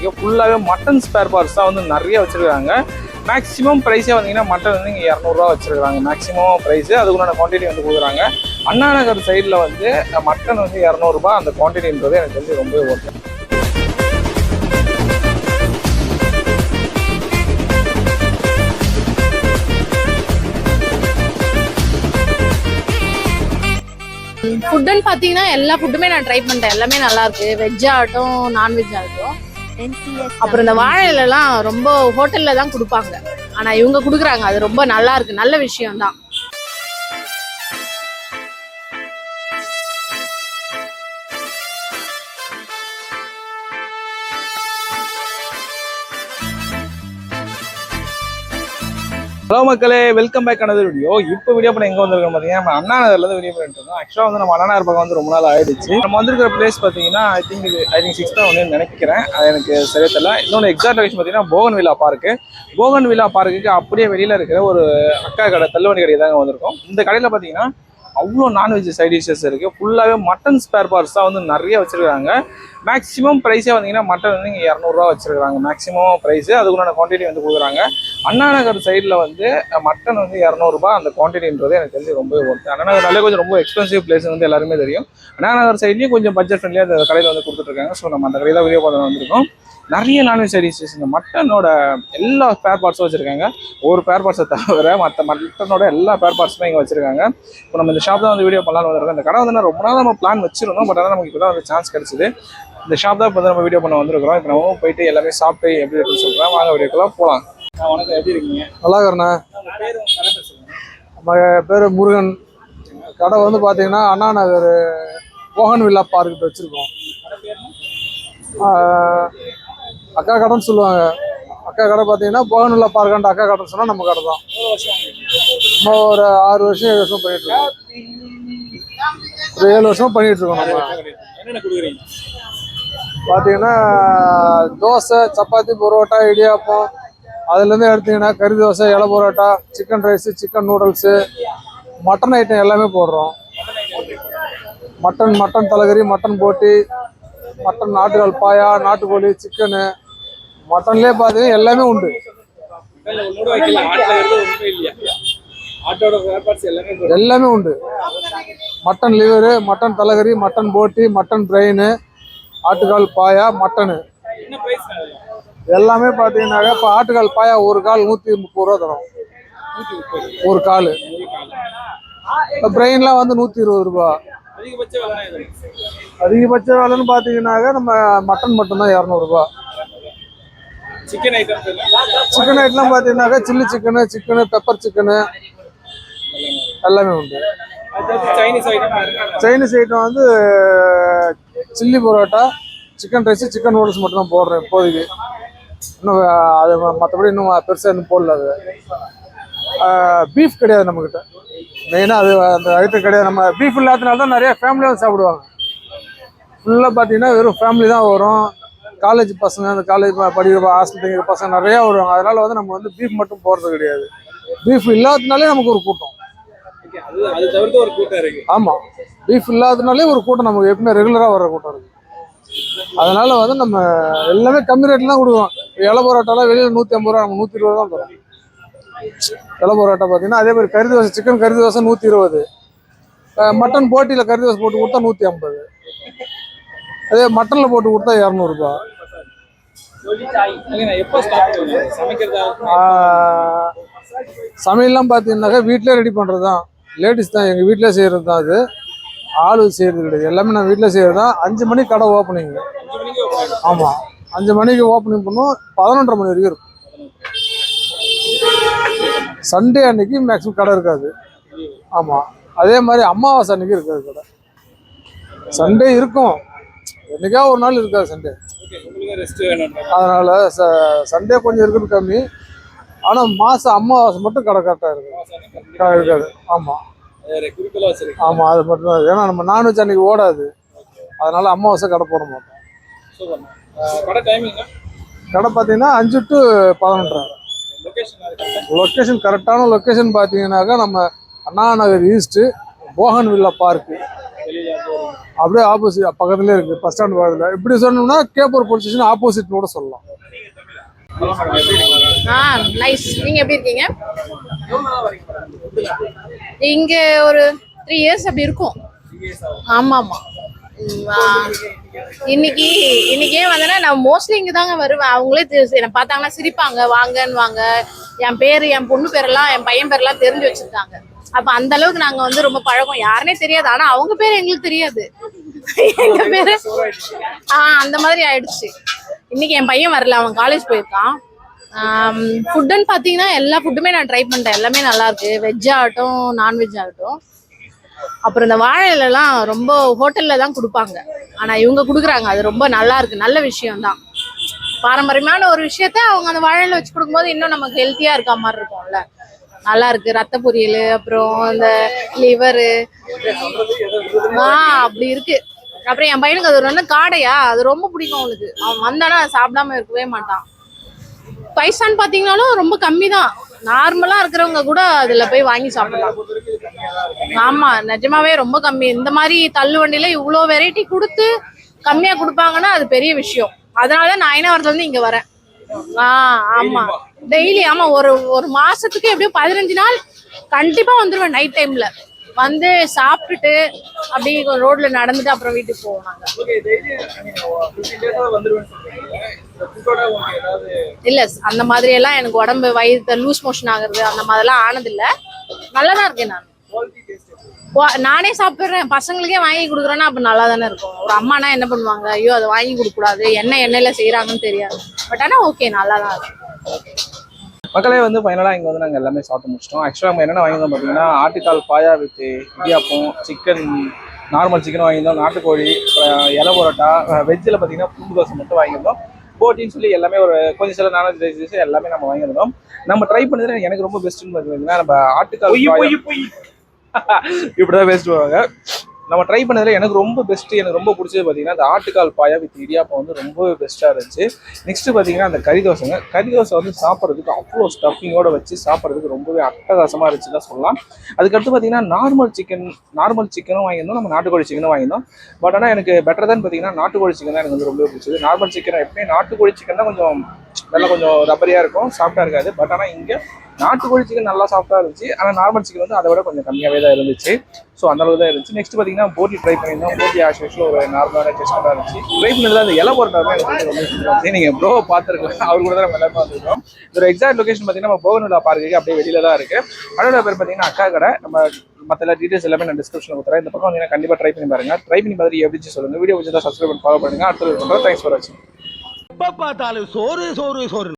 இருக்குது. ஃபுல்லாகவே mutton spare parts தான் வந்து நிறைய வச்சுருக்காங்க. மேக்ஸிமம் ப்ரைஸே வந்தீங்கன்னா மட்டன் வந்து இங்கே 200 வச்சுருக்காங்க மேக்ஸிமம் ப்ரைஸு. அதுக்குண்டான குவான்டிட்டி வந்து கொடுக்குறாங்க. அண்ணா நகர் சைடில் வந்து மட்டன் வந்து 200 அந்த குவான்டிட்டின்றது எனக்கு வந்து ரொம்பவே ஓகே. ஃபுட்டுன்னு பார்த்தீங்கன்னா எல்லா ஃபுட்டுமே நான் ட்ரை பண்ணிட்டேன். எல்லாமே நல்லா இருக்கு. வெஜ் ஆகட்டும் நான்வெஜ் ஆகட்டும். அப்புறம் இந்த வாழை இலைலாம் ரொம்ப ஹோட்டல்ல தான் கொடுப்பாங்க, ஆனா இவங்க கொடுக்குறாங்க. அது ரொம்ப நல்லா இருக்கு, நல்ல விஷயம் தான். ஹலோ மக்களே, வெல்கம் பேக் ஆனது வீடியோ. இப்போ வீடியோ பண்ண எங்கே வந்திருக்கோம் பார்த்தீங்கன்னா நம்ம அண்ணா நகர்லேருந்து வீடியோ பண்ணிட்டு இருக்கோம். ஆக்சுவலாக வந்து நம்ம அண்ணா நகர் பக்கம் வந்து ரொம்ப நாள் ஆயிடுச்சு. நம்ம வந்திருக்கிற பிளேஸ் பார்த்தீங்கன்னா ஐ திங்க் 6 தான் வந்து நினைக்கிறேன், அது எனக்கு சரியா தெரியல. இன்னொன்று எக்ஸாக்ட் லொகேஷன் பார்த்தீங்கன்னா Bogan villa park. Bogan villa பார்க்குக்கு அப்படியே வெளியில் இருக்கிற ஒரு அக்கா கடை, தள்ளுவண்டி கடை தாங்க வந்திருக்கோம். இந்த கடையில் பார்த்தீங்கன்னா அவ்வளோ நான்வெஜ் சைட் டிஷ்ஷஸ் இருக்குது. ஃபுல்லாகவே மட்டன் ஸ்பேர் பார்ட்ஸ் தான் வந்து நிறைய வச்சுருக்காங்க. மேக்ஸிமம் ப்ரைஸே வந்தீங்கன்னா மட்டன் வந்து இங்கே 200 வச்சுருக்காங்க மேக்ஸிமம் ப்ரைஸு. அதுக்குண்டான குவான்டிட்டி வந்து கொடுக்குறாங்க. அண்ணா நகர் சைடில் வந்து மட்டன் வந்து 200 அந்த குவான்டிட்டின்றது எனக்கு தெரிஞ்சு ரொம்பவே ஒர்த்து. அண்ணா நகர் நல்ல கொஞ்சம் ரொம்ப எக்ஸ்பென்சிவ் பிளேஸ் வந்து எல்லாருமே தெரியும். அண்ணா நகர் சைட்லேயும் கொஞ்சம் பட்ஜெட் ஃப்ரெண்ட்லியாக அந்த கடையில் வந்து கொடுத்துட்ருக்காங்க. ஸோ நம்ம அந்த கடையில் தான் வீடியோ பார்த்து வந்திருக்கோம். நிறைய நான்வெஜ் சைடிஷஸ், இந்த மட்டனோட எல்லா ஸ்பேர் பார்ட்ஸும் வச்சுருக்காங்க. ஒரு ஸ்பேர் பார்ட்ஸை தவிர மற்ற மட்டனோட எல்லா ஸ்பேர் பார்ட்ஸுமே இங்கே வச்சுருக்காங்க. இப்போ நம்ம இந்த ஷாப் தான் வந்து வீடியோ பண்ணலாம்னு வந்திருக்கோம். இந்த கடை வந்து ரொம்ப நாள் நம்ம பிளான் வச்சிருந்தோம், பட் ஆனால் நமக்கு இப்போ தான் வந்து சான்ஸ் கிடச்சிது. இந்த ஷாப் தான் இப்போ வந்து நம்ம வீடியோ பண்ண வந்திருக்கிறோம். இப்போ நம்ம போயிட்டு எல்லாமே சாப்பிட்டு எப்படி இருக்குன்னு சொல்கிறேன். வாங்க வீடியோக்கெல்லாம் போகலாம். வணக்கம், எப்படி இருக்கீங்க? நல்லா இருக்கிறண்ணா. நம்ம பேர் முருகன். கடை வந்து பார்த்தீங்கன்னா அண்ணா நகர் போகன் வில்லா பார்க்கிட்ட வச்சுருக்கோம். அக்கா கடைன்னு சொல்லுவாங்க. அக்கா கடை பார்த்தீங்கன்னா போகன் வில்லா பார்க்காண்ட அக்கா கடைன்னு சொன்னால் நம்ம கடை தான். நம்ம ஒரு 6 வருஷம் 7 வருஷம் பண்ணிகிட்ருக்கோம். ஒரு 7 வருஷம் பண்ணிகிட்ருக்கோம். நம்ம பார்த்தீங்கன்னா தோசை, சப்பாத்தி, பரோட்டா, இடியாப்பம், அதுலேருந்து எடுத்தீங்கன்னா கறி தோசை, இலை parotta, chicken rice, chicken noodles, mutton item எல்லாமே போடுறோம். மட்டன் தலைகறி, மட்டன் போட்டி, மட்டன் நாட்டுக்கால் பாயா, நாட்டுக்கோழி, சிக்கனு, மட்டன்லேயே பார்த்தீங்கன்னா எல்லாமே உண்டு. எல்லாமே உண்டு. மட்டன் லிவரு, மட்டன் தலைகறி, மட்டன் போட்டி, மட்டன் பிரெயின், ஆட்டுக்கால் பாயா, மட்டனு எல்லாமே பார்த்தீங்கன்னாக்கா இப்போ ஆட்டுக்கால் பாயா ஒரு கால் 130 ரூபா தரும். ஒரு கால். இப்போ பிரெயின்லாம் வந்து 120 ரூபா. அதிகபட்ச விலைன்னு பார்த்தீங்கன்னாக்கா நம்ம மட்டன் மட்டும்தான் 200 ரூபா. சிக்கன் ஐட்டம்லாம் பார்த்தீங்கன்னாக்கா சில்லி சிக்கனு, பெப்பர் சிக்கனு எல்லாமே உண்டு. சைனீஸ் ஐட்டம் வந்து chilli parotta, chicken rice, chicken noodles மட்டும் தான் போடுறேன் இப்போதைக்கு. இன்னும் அது மற்றபடி இன்னும் பெருசாக இன்னும் போடல. அது பீஃப் கிடையாது நம்மக்கிட்ட. மெயினாக அது அந்த ஐட்டம் கிடையாது. நம்ம பீஃப் இல்லாதனால தான் நிறைய ஃபேமிலியாக சாப்பிடுவாங்க. ஃபுல்லாக பார்த்தீங்கன்னா வெறும் ஃபேமிலி தான் வரும். காலேஜ் பசங்க, அந்த காலேஜ் படிக்கிற ஹாஸ்டல் பசங்க நிறையா வருவாங்க. அதனால் வந்து நம்ம வந்து பீஃப் மட்டும் போடுறது கிடையாது. பீஃப் இல்லாததுனாலே நமக்கு ஒரு கூட்டம். அது தவிர்த்து ஒரு கூட்டம் இருக்குது. ஆமாம், பீஃப் இல்லாததுனாலே ஒரு கூட்டம் நமக்கு எப்பவுமே ரெகுலராக வர்ற கூட்டம் இருக்குது. அதனால வந்து நம்ம எல்லாமே கம்மி ரேட்டில் தான் கொடுக்குறோம். இலை பரோட்டாலாம் வெளியில் 150 ரூபா, நம்ம 120 தான் தரோம். இலை பரோட்டா பார்த்தீங்கன்னா அதே மாதிரி கறி தோசை, சிக்கன் கறி தோசை 120. மட்டன் போட்டியில் கறி தோசை போட்டு கொடுத்தா 150. அதே மட்டனில் போட்டு கொடுத்தா 200 ரூபா. சமையல்லாம் பார்த்தீங்கன்னாக்கா வீட்டிலே ரெடி பண்ணுறது தான். லேடிஸ் தான், எங்கள் வீட்டிலே செய்கிறது தான். அது ஆளு செய்கிறது கிடையாது. எல்லாமே நான் வீட்டில் செய்கிறது தான். 5 மணிக்கு கடை ஓப்பனிங். ஆமாம், 5 மணிக்கு ஓப்பனிங் பண்ணுவோம். 11:30 மணி வரைக்கும் இருக்கும். சண்டே அன்னைக்கு மேக்ஸிமம் கடை இருக்காது. ஆமாம், அதே மாதிரி அமாவாசை அன்னைக்கு இருக்காது கடை. சண்டே இருக்கும், என்னைக்கா ஒரு நாள் இருக்காது சண்டே. அதனால் சண்டே கொஞ்சம் இருக்கிறது கம்மி. ஆனால் மாதம் அமாவாசை மட்டும் கடை கரெக்டாக இருக்கும். இருக்காது. ஆமாம் ஆமாம், அது மட்டும் தான். ஏன்னா நம்ம நான்வெஜ் அன்னைக்கு ஓடாது. அதனால அமாவாசை கடை போட மாட்டோம். கடை பார்த்தீங்கன்னா 5 to 11:30. லொக்கேஷன் கரெக்டான லொக்கேஷன் பார்த்தீங்கன்னாக்கா நம்ம Anna Nagar east Bogan villa park. அப்படியே ஆப்போசிட் பக்கத்துலேயே இருக்குது, பஸ் ஸ்டாண்ட் பக்கத்தில். இப்படி சொன்னோம்னா கேப்பூர் போலீஸ் ஸ்டேஷன் ஆப்போசிட் கூட சொல்லலாம். நைஸ். நீங்க எப்படி இருக்கீங்க? இங்க ஒரு 3 இயர்ஸ் அப்படி இருக்கும். ஆமா ஆமா. இன்னைக்கே வந்தேன்னா நான் மோஸ்ட்லி இங்க தாங்க வருவேன். அவங்களே என்னை பார்த்தாங்கன்னா சிரிப்பாங்க, வாங்கன்னு வாங்க. என் பேரு, என் பொண்ணு பேரெல்லாம், என் பையன் பேரெல்லாம் தெரிஞ்சு வச்சிருக்காங்க. அப்ப அந்த அளவுக்கு நாங்க வந்து ரொம்ப பழக்கம். யாருன்னே தெரியாது, ஆனா அவங்க பேரு எங்களுக்கு தெரியாது. எங்க பேரு அந்த மாதிரி ஆயிடுச்சு. இன்னைக்கு என் பையன் வரல, அவன் காலேஜ் போயிருக்கான். ஃபுட்டுன்னு பார்த்தீங்கன்னா எல்லா ஃபுட்டுமே நான் ட்ரை பண்ணிட்டேன். எல்லாமே நல்லா இருக்கு, வெஜ் ஆகட்டும் நான்வெஜ் ஆகட்டும். அப்புறம் இந்த வாழை இலைலாம் ரொம்ப ஹோட்டல்ல தான் கொடுப்பாங்க, ஆனா இவங்க கொடுக்குறாங்க, அது ரொம்ப நல்லா இருக்கு. நல்ல விஷயம் தான். பாரம்பரியமான ஒரு விஷயத்த அவங்க அந்த வாழை இலை வச்சு கொடுக்கும்போது இன்னும் நமக்கு ஹெல்த்தியா இருக்க மாதிரி இருக்கும்ல. நல்லா இருக்கு. ரத்த பொரியல், அப்புறம் இந்த லிவரு அப்படி இருக்கு. அப்புறம் என் பையனுக்கு அது ஒரு காடையா, அது ரொம்ப பிடிக்கும் அவனுக்கு. அவன் வந்தானா அதை சாப்பிடாம இருக்கவே மாட்டான். பைசான்னு பாத்தீங்கன்னாலும் ரொம்ப கம்மி தான். நார்மலா இருக்கிறவங்க கூட அதுல போய் வாங்கி சாப்பிடலாம். ஆமா, நிஜமாவே ரொம்ப கம்மி. இந்த மாதிரி தள்ளு வண்டியில இவ்வளவு வெரைட்டி கொடுத்து கம்மியா கொடுப்பாங்கன்னா அது பெரிய விஷயம். அதனாலதான் நான் ஐநாவரத்துல இருந்து இங்க வரேன். ஆமா, டெய்லி. ஆமா, ஒரு மாசத்துக்கு எப்படியும் 15 நாள் கண்டிப்பா வந்துருவேன். நைட் டைம்ல வந்து சாப்பிட்டுட்டு அப்படியே ரோட்ல நடந்துட்டு அப்புறம் வீட்டுக்கு போவோம் நாங்க. இல்ல, அந்த மாதிரி எல்லாம் எனக்கு உடம்பு வயிறு லூஸ் மோஷன் ஆகுறது அந்த மாதிரிலாம் ஆனது இல்ல. நல்லாதான் இருக்கேன் நான். நானே சாப்பிடுறேன், பசங்களுக்கே வாங்கி கொடுக்குறேன்னா அப்ப நல்லா தானே இருக்கும். ஒரு அம்மானா என்ன பண்ணுவாங்க, ஐயோ அதை வாங்கி கொடுக்க கூடாது, என்ன எண்ணெயில செய்யறாங்கன்னு தெரியாது. பட் ஆனா ஓகே, நல்லா தான் இருக்கும். மக்களே வந்து ஃபைனலாக இங்கே வந்து நாங்கள் எல்லாமே சாப்பிட்டு முடிச்சிட்டோம். ஆக்சுவலாக நம்ம என்னென்ன வாங்கியிருந்தோம் பார்த்தீங்கன்னா, ஆட்டுக்கால் paya with idiyappam, chicken, normal chicken வாங்கியிருந்தோம், நாட்டுக்கோழி, இலை பரோட்டா, வெஜ்ஜில் பார்த்தீங்கன்னா பூண்டு தோசை மட்டும் வாங்கியிருந்தோம். போட்டின்னு சொல்லி எல்லாமே ஒரு கொஞ்சம் சில நான்வெஜ் ரைஸஸ் எல்லாமே நம்ம வாங்கியிருந்தோம். நம்ம ட்ரை பண்ணதுல எனக்கு ரொம்ப பெஸ்ட்டுன்னு பார்த்தீங்கன்னா நம்ம ஆட்டுக்கால் இப்படிதான் பேசிட்டு வருவாங்க. நம்ம ட்ரை பண்ணதில் எனக்கு ரொம்ப பெஸ்ட்டு, எனக்கு ரொம்ப பிடிச்சது பார்த்தீங்கன்னா அந்த ஆட்டுக்கால் பாயா வித் இடியாப்பம் வந்து ரொம்ப பெஸ்ட்டாக இருந்துச்சு. நெக்ஸ்ட்டு பார்த்தீங்கன்னா அந்த கறி தோசைங்க. கறி தோசை வந்து சாப்பிட்றதுக்கு அவ்வளோ ஸ்டஃபிங்கோடு வச்சு சாப்பிட்றதுக்கு ரொம்பவே அட்டகாசமாக இருந்துச்சு தான் சொல்லலாம். அதுக்கடுத்து பார்த்தீங்கன்னா நார்மல் சிக்கனும் வாங்கியிருந்தோம், நம்ம நாட்டுக்கோழி சிக்கனும் வாங்கியிருந்தோம். பட் ஆனால் எனக்கு பெட்டர் தான் பார்த்தீங்கன்னா நாட்டுக்கோழி சிக்கன் தான் எனக்கு வந்து ரொம்ப பிடிச்சது. நார்மல் சிக்கன் எப்பவுமே நாட்டுக்கோழி சிக்கன் தான் கொஞ்சம் ரப்பரியாக இருக்கும், சாஃப்டாக இருக்காது. பட் ஆனால் இங்கே நாட்டுக்கோழி சிக்கன் நல்லா சாஃப்டாக இருந்துச்சு. ஆனால் நார்மல் சிக்கன் வந்து அதை விட கொஞ்சம் கம்மியாகவே தான் இருந்துச்சு. ஸோ அந்த அளவு தான் இருந்துச்சு. நெக்ஸ்ட் பார்த்தீங்கன்னா போட்டி ட்ரை பண்ணியிருந்தோம். போட்டி ஆக்சுவலாக ஒரு நார்மலான டேஸ்ட்டாக இருந்துச்சு. ட்ரை பண்ணதில் அந்த இலை பரோட்டாவே எனக்கு ரொம்ப பிடிக்கும். நீங்கள் ப்ரோ பார்த்துருக்கலாம், அவர் கூட தான் நம்ம எல்லாருமே வந்துருக்கோம். இதோட எக்ஸாக்ட் லொகேஷன் பார்த்தீங்கன்னா நம்ம போகனுலா பார்க்குக்கு அப்படியே வெளியில தான் இருக்குது. அதோட பேர் பார்த்தீங்கன்னா அக்கா கடை. நம்ம மற்ற எல்லா டீட்டெயில்ஸ் எல்லாமே நான் டிஸ்கிரிப்ஷனில் கொடுத்துறேன். இந்த பக்கம் வந்து கண்டிப்பாக ட்ரை பண்ணி பாருங்க. ட்ரை பண்ணி பார்த்துட்டு எப்படி சொல்லுங்கள். வீடியோ பிடிச்சதா சப்ஸ்கிரைப் பண்ணி ஃபாலோ பண்ணுங்கள். அடுத்த பண்ணுறோம். தேங்க்ஸ் ஃபார் வாட்சிங். பார்த்தாலும் சோறு சோறு சோறு.